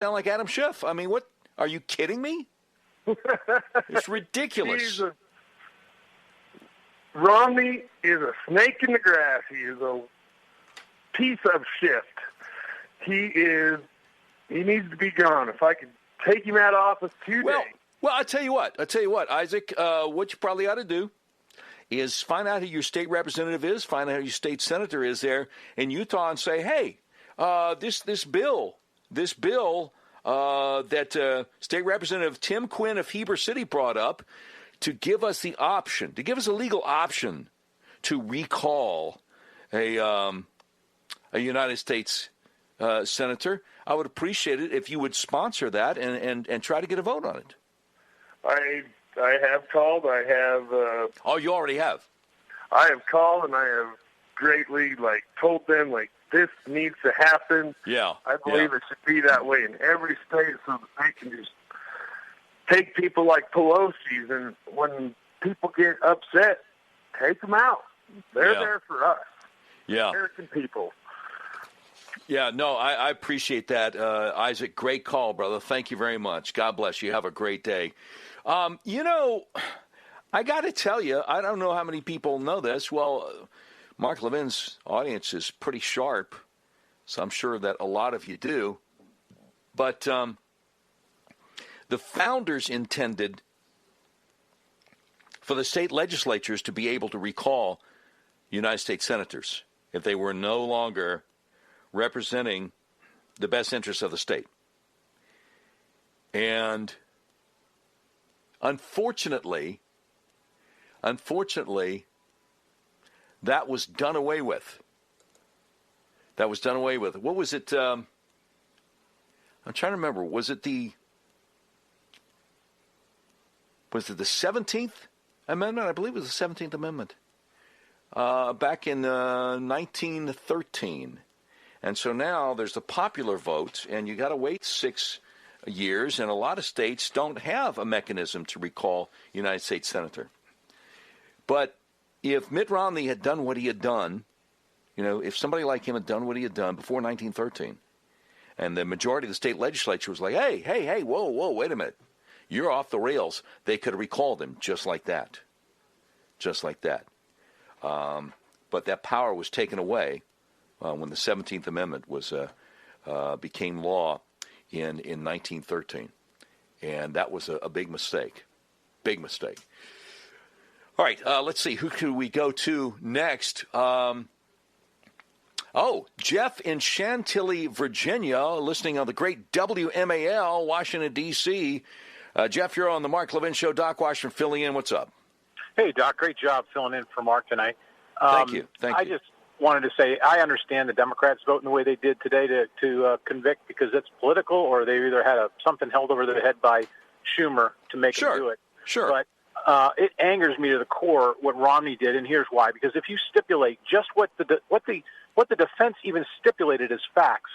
sound like Adam Schiff. I mean, what? Are you kidding me? It's ridiculous. Romney is a snake in the grass. He is a piece of shit. He needs to be gone. If I could take him out of office today. Well, I'll tell you what, Isaac, what you probably ought to do is find out who your state representative is, find out who your state senator is there in Utah, and say, hey, this bill that State Representative Tim Quinn of Heber City brought up to give us the option, to give us a legal option to recall a United States senator. I would appreciate it if you would sponsor that and try to get a vote on it. I have called. I have. Oh, you already have. I have called and I have greatly told them this needs to happen. Yeah. I believe it should be that way in every state, so that they can just take people like Pelosi's, and when people get upset, take them out. They're there for us. Yeah. American people. Yeah, no, I appreciate that, Isaac. Great call, brother. Thank you very much. God bless you. Have a great day. I got to tell you, I don't know how many people know this. Well, Mark Levin's audience is pretty sharp, so I'm sure that a lot of you do. But the founders intended for the state legislatures to be able to recall United States senators if they were no longer representing the best interests of the state. And unfortunately, that was done away with. What was it? I'm trying to remember. Was it the 17th Amendment? I believe it was the 17th Amendment. Back in 1913. And so now there's the popular vote, and you got to wait 6 years, and a lot of states don't have a mechanism to recall United States senator. But if Mitt Romney had done what he had done, if somebody like him had done what he had done before 1913, and the majority of the state legislature was like, hey, whoa, wait a minute, you're off the rails, they could have recalled him just like that. But that power was taken away when the 17th Amendment became law in 1913. And that was a big mistake. Big mistake. All right, let's see. Who could we go to next? Jeff in Chantilly, Virginia, listening on the great WMAL, Washington, D.C. Jeff, you're on the Mark Levin Show. Doc Washington filling in. What's up? Hey, Doc. Great job filling in for Mark tonight. Thank you. I just wanted to say I understand the Democrats voting the way they did today to convict because it's political, or they either had something held over their head by Schumer to make them do it. Sure. But it angers me to the core what Romney did, and here's why. Because if you stipulate just what the defense even stipulated as facts,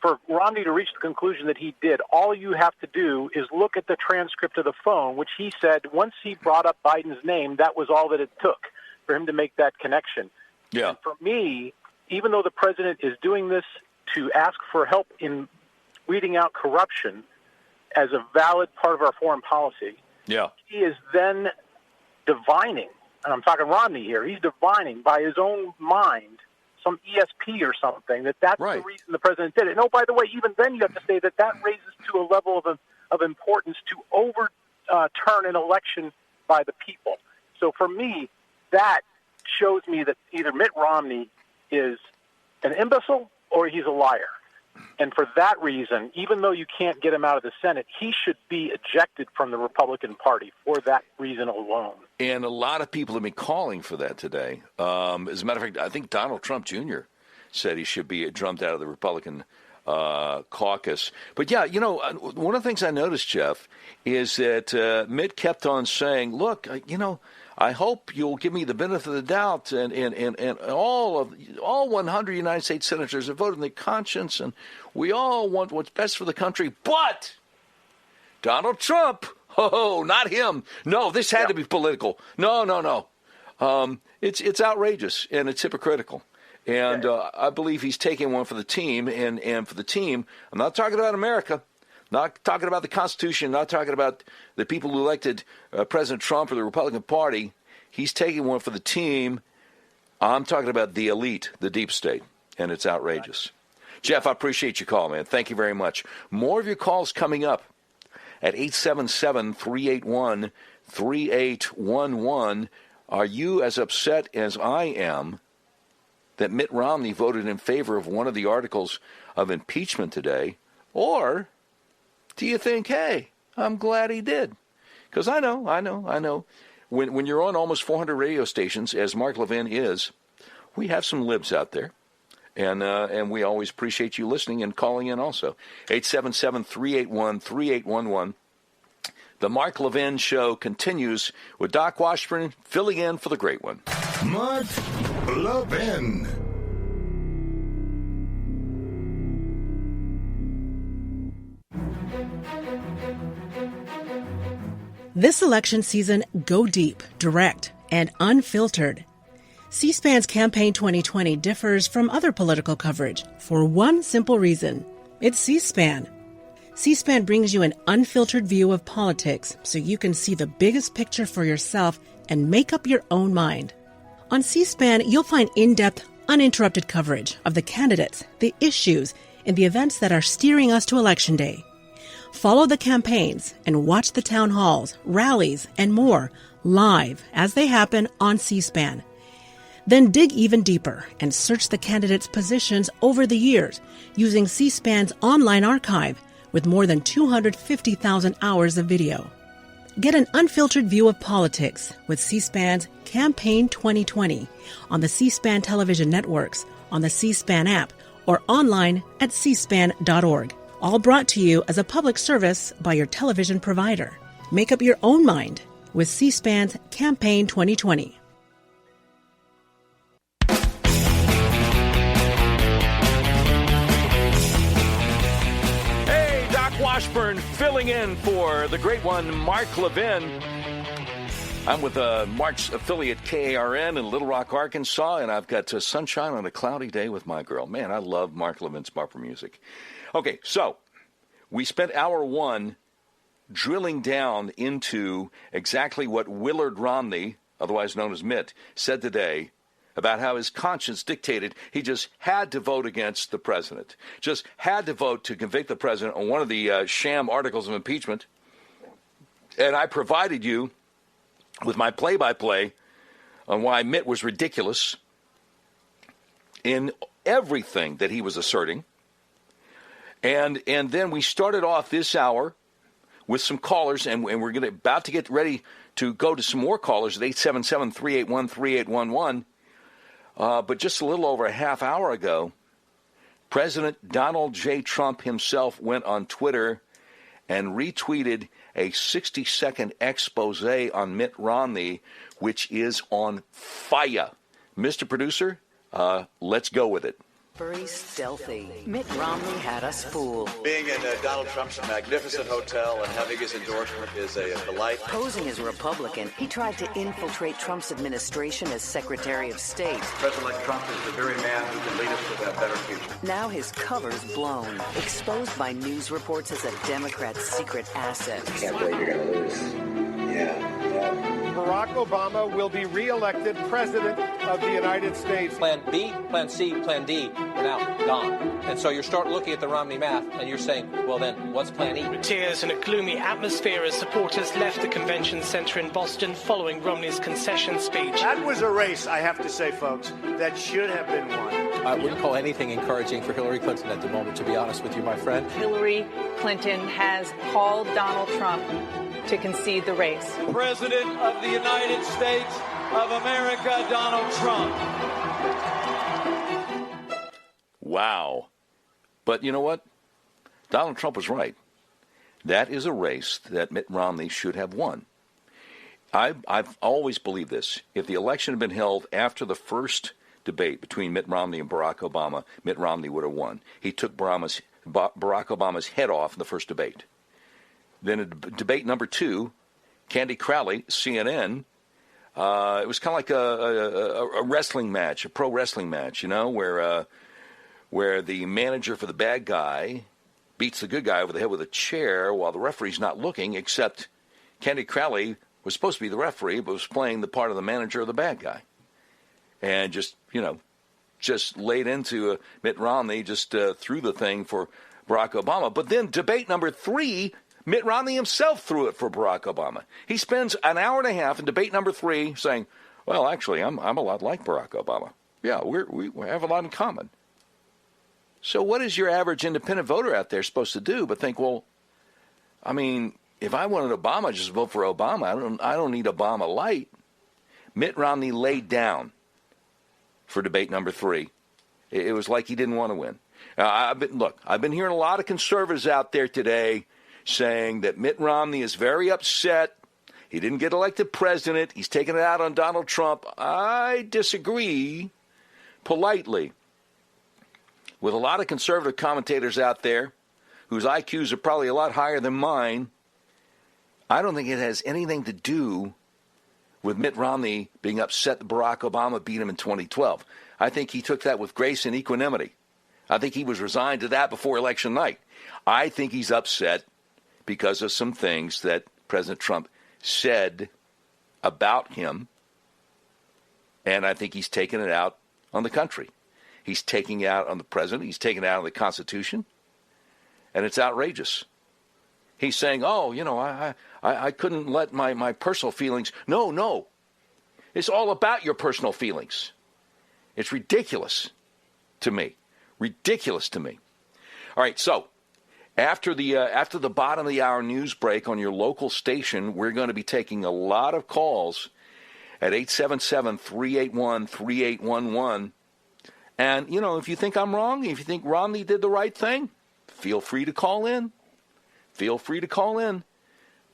for Romney to reach the conclusion that he did, all you have to do is look at the transcript of the phone, which he said once he brought up Biden's name, that was all that it took for him to make that connection. Yeah. And for me, even though the president is doing this to ask for help in weeding out corruption as a valid part of our foreign policy, he is then divining, and I'm talking Romney here, he's divining by his own mind, some ESP or something, that's the reason the president did it. And, by the way, even then you have to say that raises to a level of importance to overturn an election by the people. So for me, that shows me that either Mitt Romney is an imbecile or he's a liar. And for that reason, even though you can't get him out of the Senate, he should be ejected from the Republican Party for that reason alone. And a lot of people have been calling for that today. As a matter of fact, I think Donald Trump Jr. said he should be drummed out of the Republican caucus. But, one of the things I noticed, Jeff, is that Mitt kept on saying, look, I hope you'll give me the benefit of the doubt, and all 100 United States senators have voted in their conscience, and we all want what's best for the country. But Donald Trump, not him. No, this had to be political. No. It's outrageous and it's hypocritical. And I believe he's taking one for the team. And for the team, I'm not talking about America, not talking about the Constitution, not talking about the people who elected President Trump or the Republican Party. He's taking one for the team. I'm talking about the elite, the deep state, and it's outrageous. Jeff, I appreciate your call, man. Thank you very much. More of your calls coming up at 877-381-3811. Are you as upset as I am that Mitt Romney voted in favor of one of the articles of impeachment today? Or do you think, hey, I'm glad he did? Because I know. When you're on almost 400 radio stations, as Mark Levin is, we have some libs out there. And we always appreciate you listening and calling in also. 877-381-3811. The Mark Levin Show continues with Doc Washburn filling in for the great one. Mark Levin. This election season, go deep, direct, and unfiltered. C-SPAN's Campaign 2020 differs from other political coverage for one simple reason. It's C-SPAN. C-SPAN brings you an unfiltered view of politics so you can see the biggest picture for yourself and make up your own mind. On C-SPAN, you'll find in-depth, uninterrupted coverage of the candidates, the issues, and the events that are steering us to Election Day. Follow the campaigns and watch the town halls, rallies, and more live as they happen on C-SPAN. Then dig even deeper and search the candidates' positions over the years using C-SPAN's online archive with more than 250,000 hours of video. Get an unfiltered view of politics with C-SPAN's Campaign 2020 on the C-SPAN television networks, on the C-SPAN app, or online at cspan.org. All brought to you as a public service by your television provider. Make up your own mind with C-SPAN's Campaign 2020. Hey, Doc Washburn filling in for the great one, Mark Levin. I'm with Mark's affiliate KARN in Little Rock, Arkansas, and I've got sunshine on a cloudy day with my girl. Man, I love Mark Levin's bumper music. Okay, so we spent hour one drilling down into exactly what Willard Romney, otherwise known as Mitt, said today about how his conscience dictated he just had to vote against the president, just had to vote to convict the president on one of the sham articles of impeachment. And I provided you with my play-by-play on why Mitt was ridiculous in everything that he was asserting. And then we started off this hour with some callers, and we're about to get ready to go to some more callers at 877-381-3811. But just a little over a half hour ago, President Donald J. Trump himself went on Twitter and retweeted a 60-second expose on Mitt Romney, which is on fire. Mr. Producer, let's go with it. Very stealthy. Mitt Romney had us fooled. Being in Donald Trump's magnificent hotel and having his endorsement is a delight. Posing as a Republican, he tried to infiltrate Trump's administration as Secretary of State. President Trump is the very man who can lead us to that better future. Now his cover's blown, exposed by news reports as a Democrat's secret asset. Can't believe you're going to lose. Yeah. Barack Obama will be re-elected President of the United States. Plan B, Plan C, Plan D are now gone. And so you start looking at the Romney math and you're saying, well then, what's Plan E? Tears in a gloomy atmosphere as supporters left the convention center in Boston following Romney's concession speech. That was a race, I have to say, folks, that should have been won. I wouldn't call anything encouraging for Hillary Clinton at the moment, to be honest with you, my friend. Hillary Clinton has called Donald Trump to concede the race. President of the United States of America, Donald Trump. Wow. But you know what? Donald Trump was right. That is a race that Mitt Romney should have won. I've always believed this. If the election had been held after the first debate between Mitt Romney and Barack Obama, Mitt Romney would have won. He took Barack Obama's head off in the first debate. Then in debate number two, Candy Crowley, CNN, It was kind of like a wrestling match, a pro wrestling match, where the manager for the bad guy beats the good guy over the head with a chair while the referee's not looking, except Candy Crowley was supposed to be the referee, but was playing the part of the manager of the bad guy. And just laid into Mitt Romney, just threw the thing for Barack Obama. But then debate number 3, Mitt Romney himself threw it for Barack Obama. He spends an hour and a half in debate number 3 saying, well, actually, I'm a lot like Barack Obama. Yeah, we have a lot in common. So what is your average independent voter out there supposed to do but think, well, I mean, if I wanted Obama, just vote for Obama. I don't need Obama light. Mitt Romney laid down for debate number 3. It was like he didn't want to win. I've been hearing a lot of conservatives out there today saying that Mitt Romney is very upset. He didn't get elected president. He's taking it out on Donald Trump. I disagree politely with a lot of conservative commentators out there whose IQs are probably a lot higher than mine. I don't think it has anything to do with Mitt Romney being upset that Barack Obama beat him in 2012. I think he took that with grace and equanimity. I think he was resigned to that before election night. I think he's upset because of some things that President Trump said about him, and I think he's taken it out on the country. He's taking it out on the president. He's taking it out on the Constitution, and it's outrageous. He's saying, I couldn't let my personal feelings. No. It's all about your personal feelings. It's ridiculous to me. Ridiculous to me. All right, so after the bottom of the hour news break on your local station, we're going to be taking a lot of calls at 877-381-3811. And, if you think I'm wrong, if you think Romney did the right thing, feel free to call in. Feel free to call in.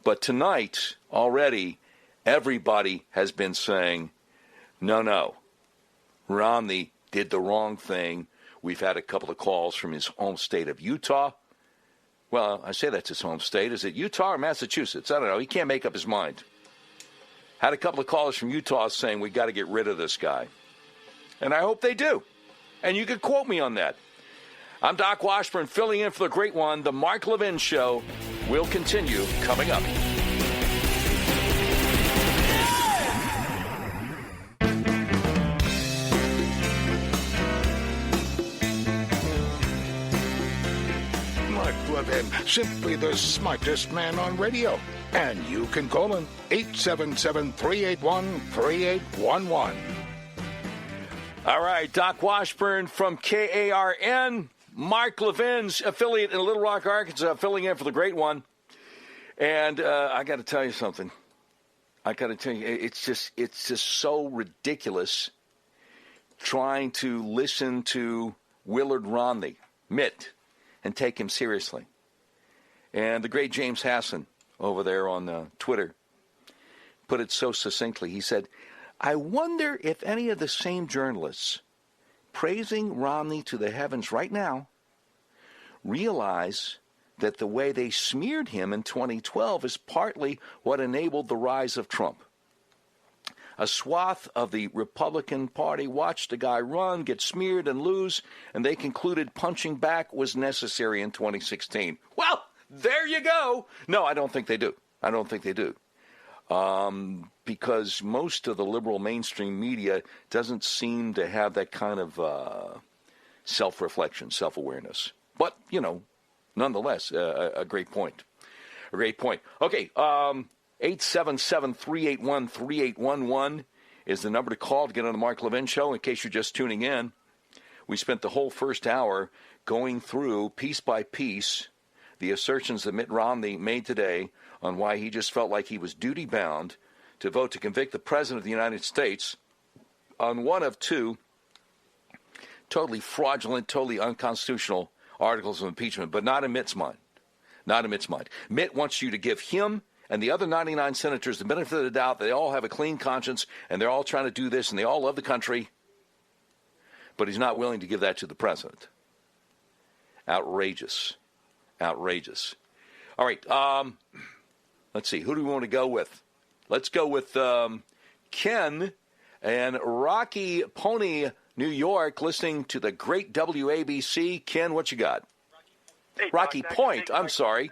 But tonight, already, everybody has been saying, no, Romney did the wrong thing. We've had a couple of calls from his home state of Utah. Well, I say that's his home state. Is it Utah or Massachusetts? I don't know. He can't make up his mind. Had a couple of callers from Utah saying we got to get rid of this guy. And I hope they do. And you can quote me on that. I'm Doc Washburn, filling in for the great one. The Mark Levin Show will continue coming up. Mark Levin, simply the smartest man on radio. And you can call him 877-381-3811. All right, Doc Washburn from KARN. Mark Levin's affiliate in Little Rock, Arkansas, filling in for the great one. And I got to tell you something. It's just so ridiculous trying to listen to Willard Romney, Mitt, and take him seriously. And the great James Hassan over there on Twitter put it so succinctly. He said, I wonder if any of the same journalists praising Romney to the heavens right now realize that the way they smeared him in 2012 is partly what enabled the rise of Trump. A swath of the Republican Party watched a guy run, get smeared, and lose, and they concluded punching back was necessary in 2016. Well, there you go. No, I don't think they do. Because most of the liberal mainstream media doesn't seem to have that kind of self-reflection, self-awareness. But, nonetheless, a great point. Okay, 877-381-3811 is the number to call to get on the Mark Levin Show. In case you're just tuning in, we spent the whole first hour going through, piece by piece, the assertions that Mitt Romney made today on why he just felt like he was duty-bound to vote to convict the President of the United States on one of two totally fraudulent, totally unconstitutional articles of impeachment, but not in Mitt's mind. Mitt wants you to give him and the other 99 senators the benefit of the doubt. They all have a clean conscience, and they're all trying to do this, and they all love the country, but he's not willing to give that to the President. Outrageous. All right, let's see. Who do we want to go with? Let's go with Ken and Rocky Pony, New York, listening to the great WABC. Ken, what you got? Hey, Rocky Doc, Point, I'm sorry.